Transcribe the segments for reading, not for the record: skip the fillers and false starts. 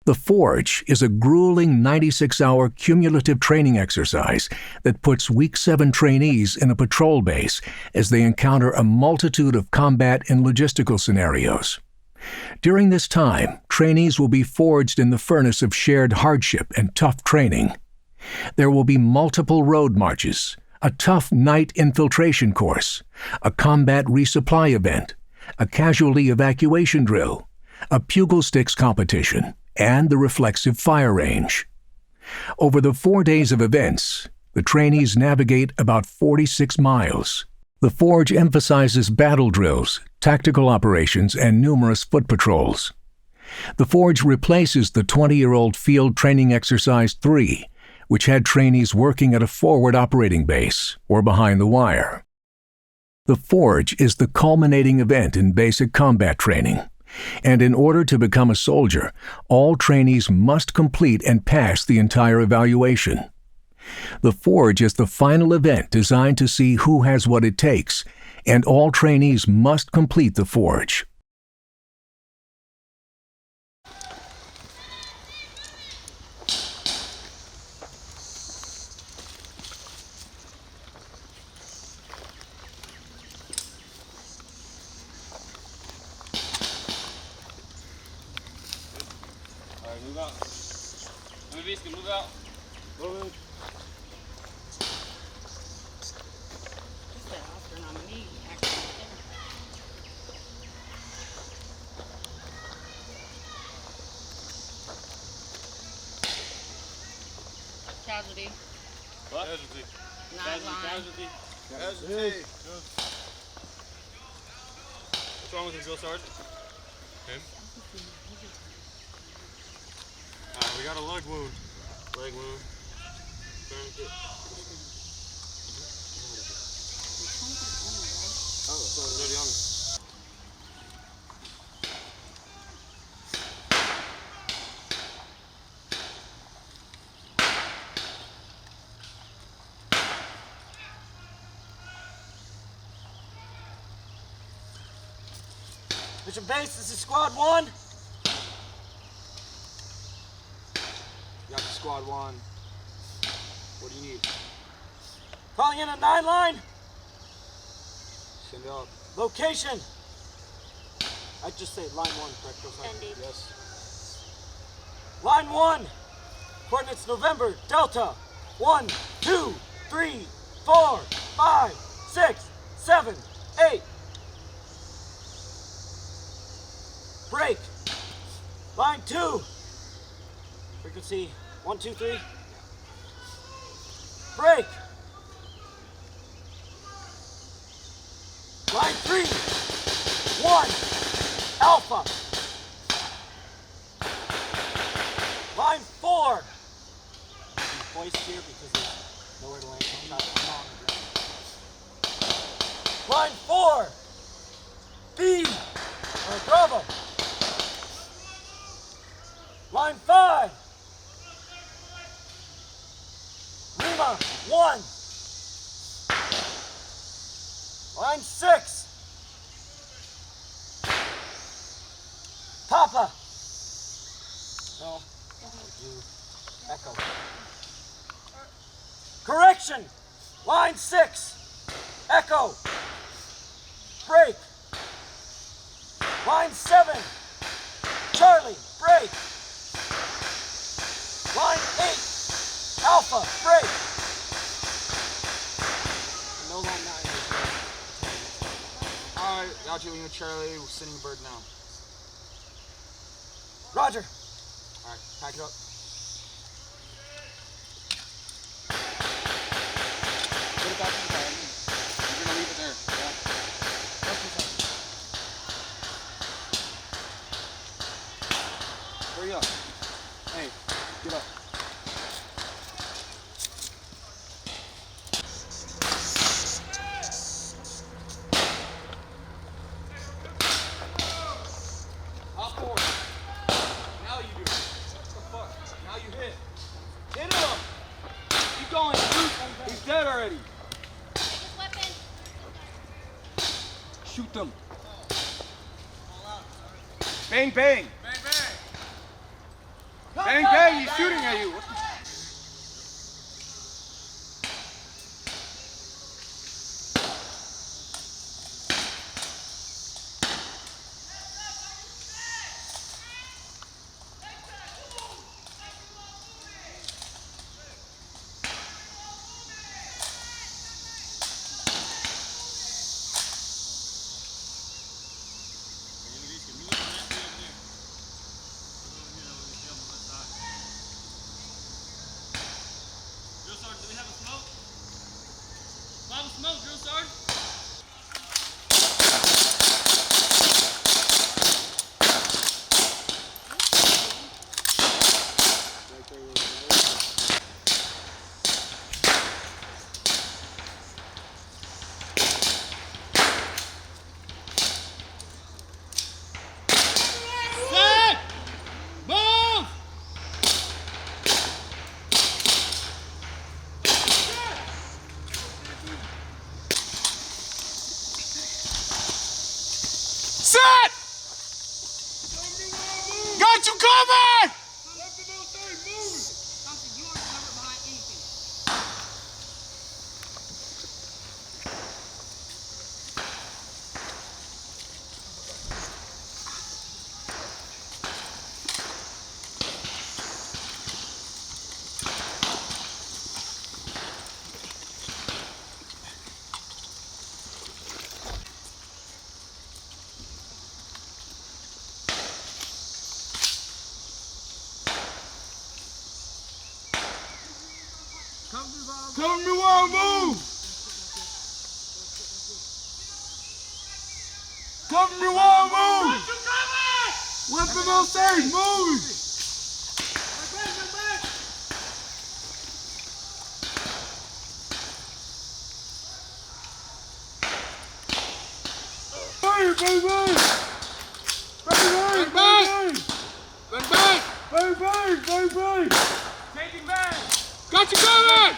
The Forge is a grueling 96-hour cumulative training exercise that puts Week 7 trainees in a patrol base as they encounter a multitude of combat and logistical scenarios. During this time, trainees will be forged in the furnace of shared hardship and tough training. There will be multiple road marches, a tough night infiltration course, a combat resupply event, a casualty evacuation drill, a pugil sticks competition, and the reflexive fire range. Over the 4 days of events, the trainees navigate about 46 miles. The Forge emphasizes battle drills, tactical operations, and numerous foot patrols. The Forge replaces the 20-year-old Field Training Exercise 3, which had trainees working at a forward operating base or behind the wire. The Forge is the culminating event in basic combat training, and in order to become a soldier, all trainees must complete and pass the entire evaluation. The Forge is the final event designed to see who has what it takes, and all trainees must complete the Forge. Move out. Move out. Move. Casualty. What? Casualty. Casualty. Casualty. What's wrong with him, drill sergeant? Him? We got a leg wound. Leg wound. Tourniquet. Oh, it's already on me. Mission base, this is squad 1. Got the squad 1. What do you need? Calling in a 9 line. Send up. Location. I just say line 1, correct? Yes. Line 1. Coordinates November, Delta. 1, 2, 3, 4, 5, 6, 7, 8. Break. Line 2. Frequency 1, 2, 3. Break. Line 3. 1. Alpha. Line 4. Hoist here because there's nowhere to land. Line 4. B. Or Bravo. Line 5. Lima 1. Line 6. Papa. No. Echo. Correction. Line 6. Echo. Break. Line 7. Charlie. Break. Line 8. Alpha. Break. No line 9. Alright, got you, Lima Charlie. We're sending a bird now. Roger. Alright, pack it up. Put it back in the car. You're gonna leave it there. Yeah. Hurry up. Hey, get up. Hop forward. Now you do it. What the fuck? Now you hit. Hit him! Keep going, shoot! He's dead already. Weapon. Shoot them. Bang, bang. Bang, bang. Bang, bang, he's shooting at you. What the Smoke, drill sergeant. Set! Move! Set! Got you covered! Tell me why I move! Tell me why I move! Weapon on stage, move! Bang, bang, bang! Bang, bang, bang! Bang, bang, bang, bang! Taking back! Got you covered!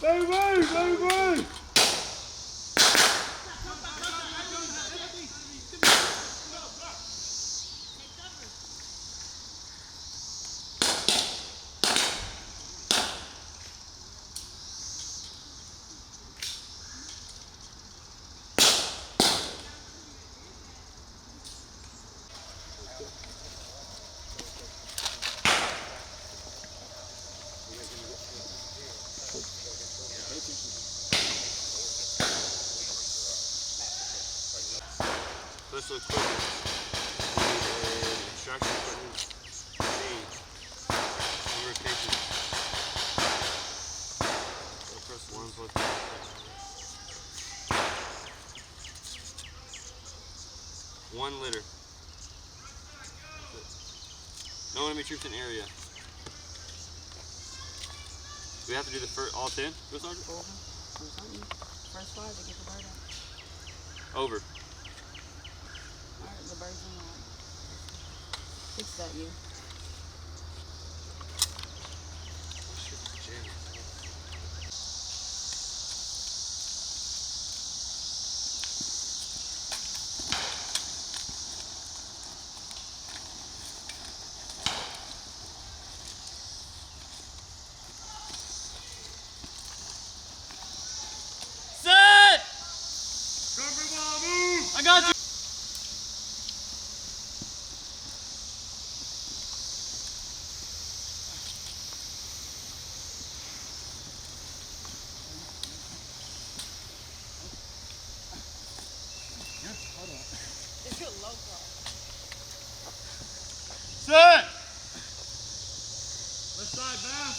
Bang, bang, bang, bang! Special equipment. Extraction equipment. Age. Number of cases. Press 1 plus 1 liter. No enemy troops in area. Do we have to do the first, all 10? Go, Sergeant? First fire to get the bird out. Over. Alright, the bird's in line. Fix that, you. Set! I got you. Set! Left side bound.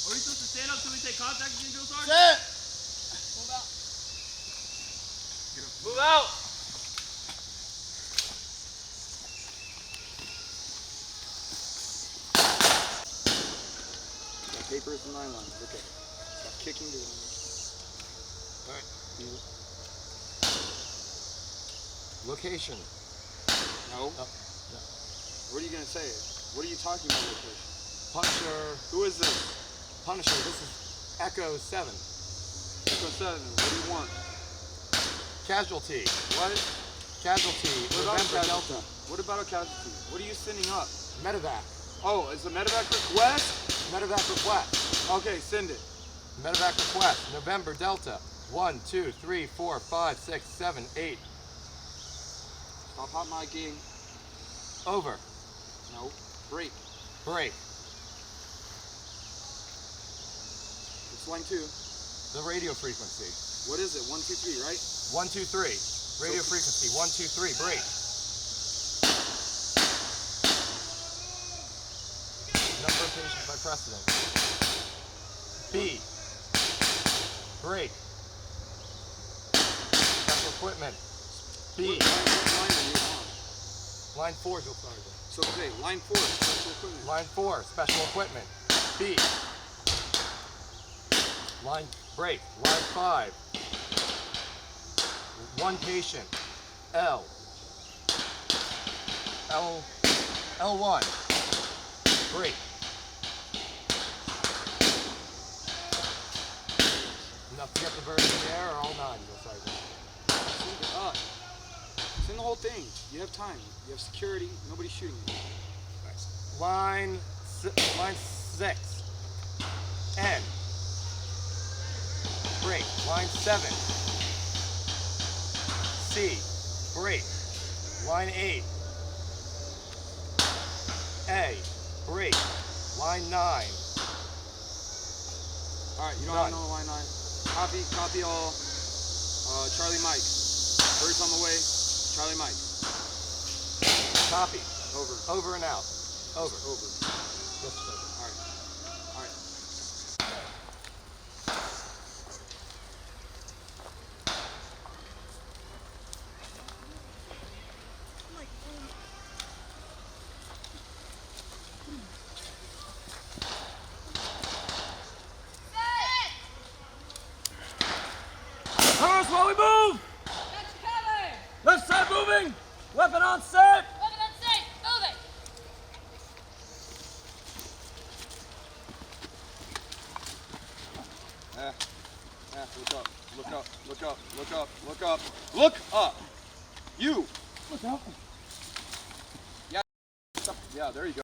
Are we supposed to stand up till we take contact again, drill sergeant? Set! Move out. Move out! Papers and nylons, okay. Stop kicking to them. Alright. Location. No. No. What are you going to say? What are you talking about location? Punisher. Who is this? Punisher, this is Echo 7. Echo 7. What do you want? Casualty. What? Casualty, What about a November casualty? Delta. What about a casualty? What are you sending up? Medevac. Oh, it's a medevac request? Medevac request. Okay, send it. Medevac request. November Delta. 1, 2, 3, 4, 5, 6, 7, 8. Stop hot micing. Over. No. Break. Break. It's line 2. The radio frequency. What is it? 1, 2, 3, right? 1, 2, 3. Radio frequency. 1, 2, 3. Break. Number of patients by precedent. B. Break. Special equipment. B. What line are you on? Line 4, Drill Sergeant. So, okay, line 4, special equipment. Line 4, special equipment. B. Line break. Line 5. 1 patient. L. L1. Break. Enough to get the bird in the air or all 9, Drill Sergeant? Send it up. Send the whole thing. You have time. You have security. Nobody's shooting you. Line 6. N. Break. Line 7. C. Break. Line 8. A. Break. Line 9. Alright, you don't None. know line 9. Copy all. Charlie Mike. Bird's on the way. Charlie Mike. Copy. Over. Over and out. Over. Over. Yes, sir. Alright. Alright. Covers while we move! Got you covered. Left side moving! Weapon on set! Weapon on safe. Moving. Look up. Look up. Look up. Look up. Look up. Look up! You! Look out. Yeah, there you go.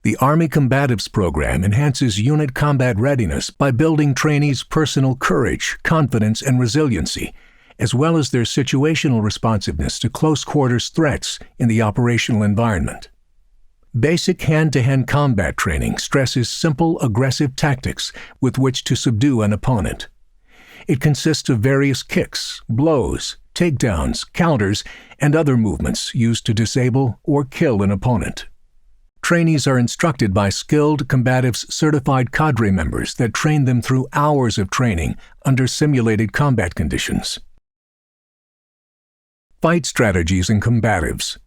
The Army Combatives program enhances unit combat readiness by building trainees' personal courage, confidence, and resiliency, as well as their situational responsiveness to close-quarters threats in the operational environment. Basic hand-to-hand combat training stresses simple, aggressive tactics with which to subdue an opponent. It consists of various kicks, blows, takedowns, counters, and other movements used to disable or kill an opponent. Trainees are instructed by skilled Combatives certified cadre members that train them through hours of training under simulated combat conditions. Fight strategies in Combatives.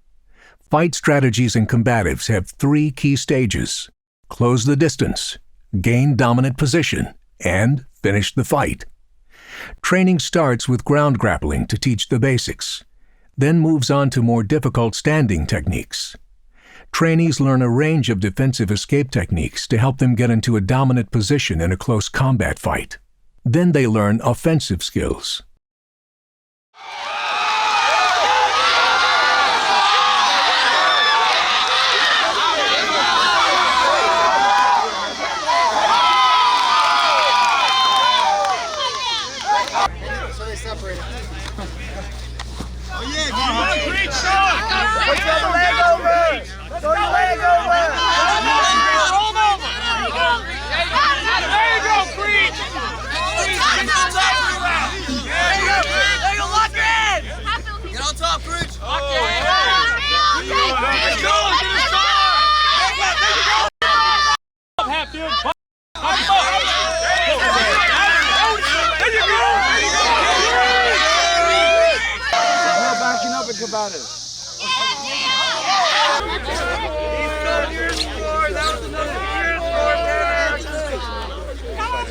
Fight strategies in Combatives have 3 key stages: close the distance, gain dominant position, and finish the fight. Training starts with ground grappling to teach the basics, then moves on to more difficult standing techniques. Trainees learn a range of defensive escape techniques to help them get into a dominant position in a close combat fight. Then they learn offensive skills. So they separate. Great shot! Put your leg over! Throw your leg over! Roll over! There you go, Creed! There you go, lock your head! Get on top, Creed! Let's go! Get his car! Hatfield! There you go! No backing up and combative.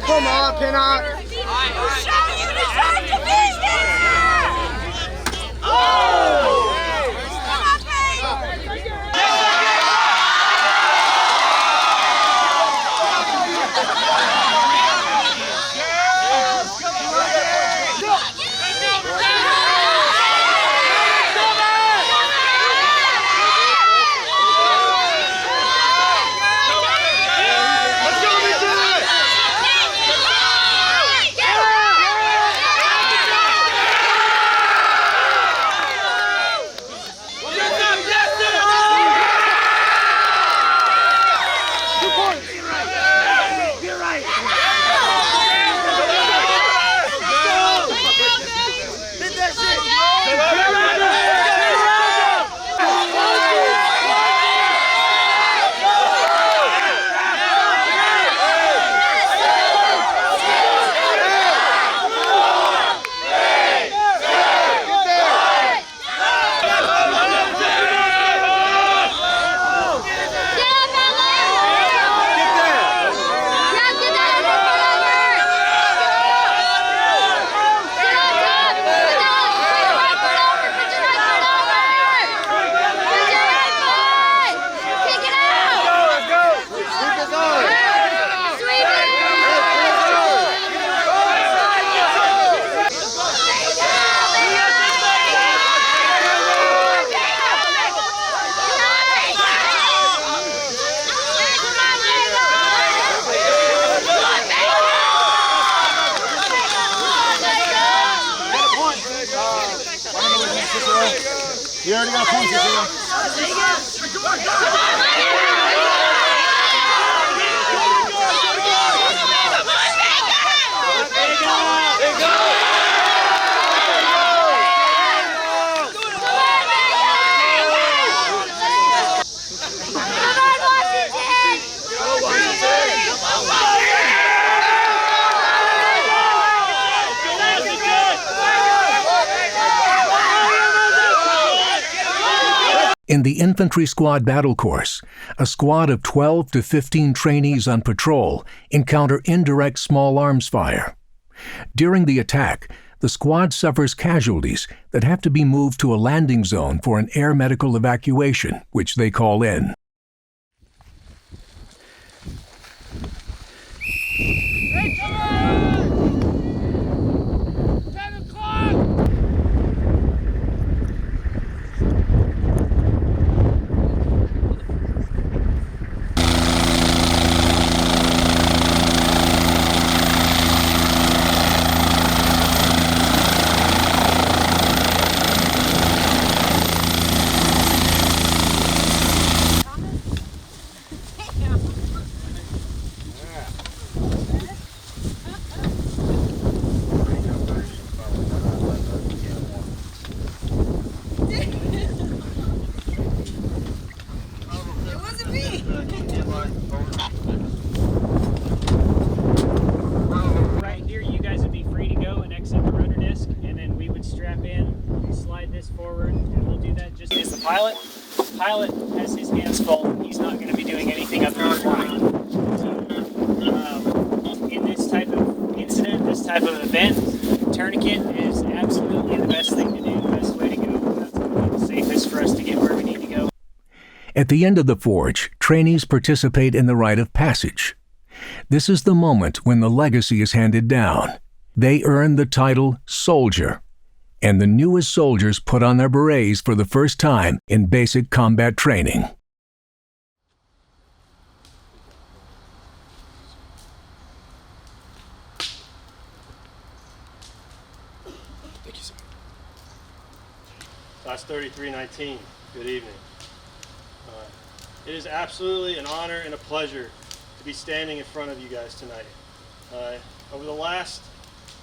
Come on, Pinnock. You already got points. In the infantry squad battle course, a squad of 12 to 15 trainees on patrol encounter indirect small arms fire. During the attack, the squad suffers casualties that have to be moved to a landing zone for an air medical evacuation, which they call in. Hey, come on! 10 o'clock! Right here, you guys would be free to go and exit the rudder disc, and then we would strap in, slide this forward, and we'll do that just as the pilot. The pilot has his hands full. He's not going to be doing anything other than flying. So, in this type of incident, this type of event, tourniquet is absolutely the best thing to do, the best way to go. That's going to be the safest for us to get where we need to go. At the end of the forge, trainees participate in the rite of passage. This is the moment when the legacy is handed down. They earn the title soldier, and the newest soldiers put on their berets for the first time in basic combat training. Thank you, sir. Class 3319, good evening. It is absolutely an honor and a pleasure to be standing in front of you guys tonight. Over the last,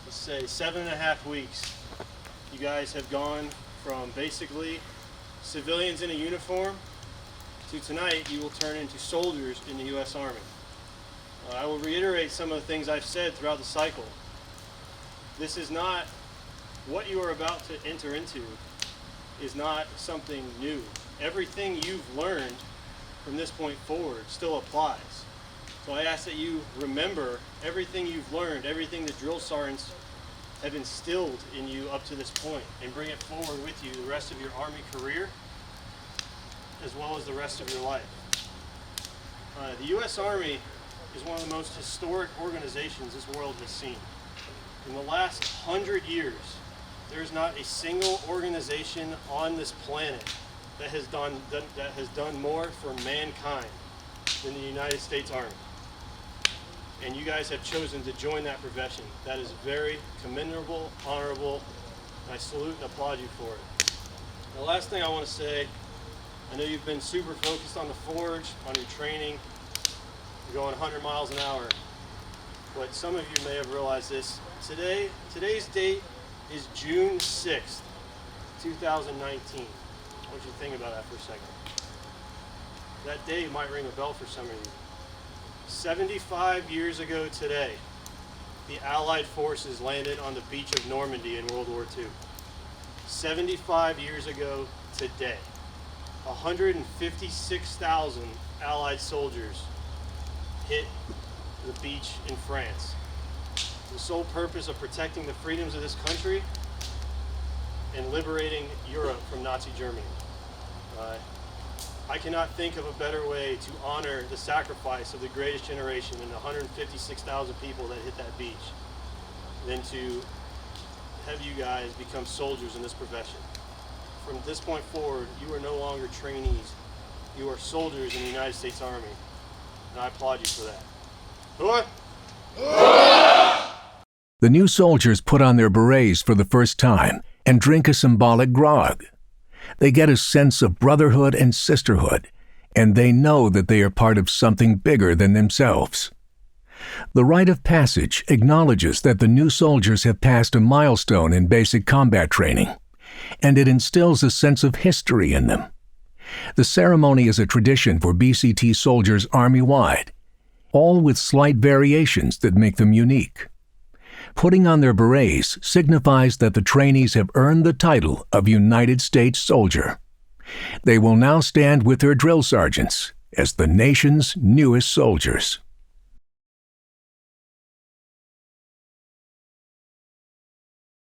let's say, 7.5 weeks, you guys have gone from basically civilians in a uniform to tonight you will turn into soldiers in the U.S. Army. I will reiterate some of the things I've said throughout the cycle. This is not, what you are about to enter into is not something new. Everything you've learned from this point forward still applies. So I ask that you remember everything you've learned, everything the drill sergeants have instilled in you up to this point, and bring it forward with you the rest of your Army career, as well as the rest of your life. The U.S. Army is one of the most historic organizations this world has seen. In the last 100 years, there's not a single organization on this planet that has done more for mankind than the United States Army. And you guys have chosen to join that profession. That is very commendable, honorable, and I salute and applaud you for it. The last thing I want to say, I know you've been super focused on the forge, on your training, you're going 100 miles an hour, but some of you may have realized this. Today's date is June 6th, 2019. I want you to think about that for a second. That day might ring a bell for some of you. 75 years ago today, the Allied forces landed on the beach of Normandy in World War II. 75 years ago today, 156,000 Allied soldiers hit the beach in France. The sole purpose of protecting the freedoms of this country and liberating Europe from Nazi Germany. I cannot think of a better way to honor the sacrifice of the greatest generation and the 156,000 people that hit that beach than to have you guys become soldiers in this profession. From this point forward, you are no longer trainees. You are soldiers in the United States Army, and I applaud you for that. The new soldiers put on their berets for the first time and drink a symbolic grog. They get a sense of brotherhood and sisterhood, and they know that they are part of something bigger than themselves. The rite of passage acknowledges that the new soldiers have passed a milestone in basic combat training, and it instills a sense of history in them. The ceremony is a tradition for BCT soldiers Army-wide, all with slight variations that make them unique. Putting on their berets signifies that the trainees have earned the title of United States Soldier. They will now stand with their drill sergeants as the nation's newest soldiers.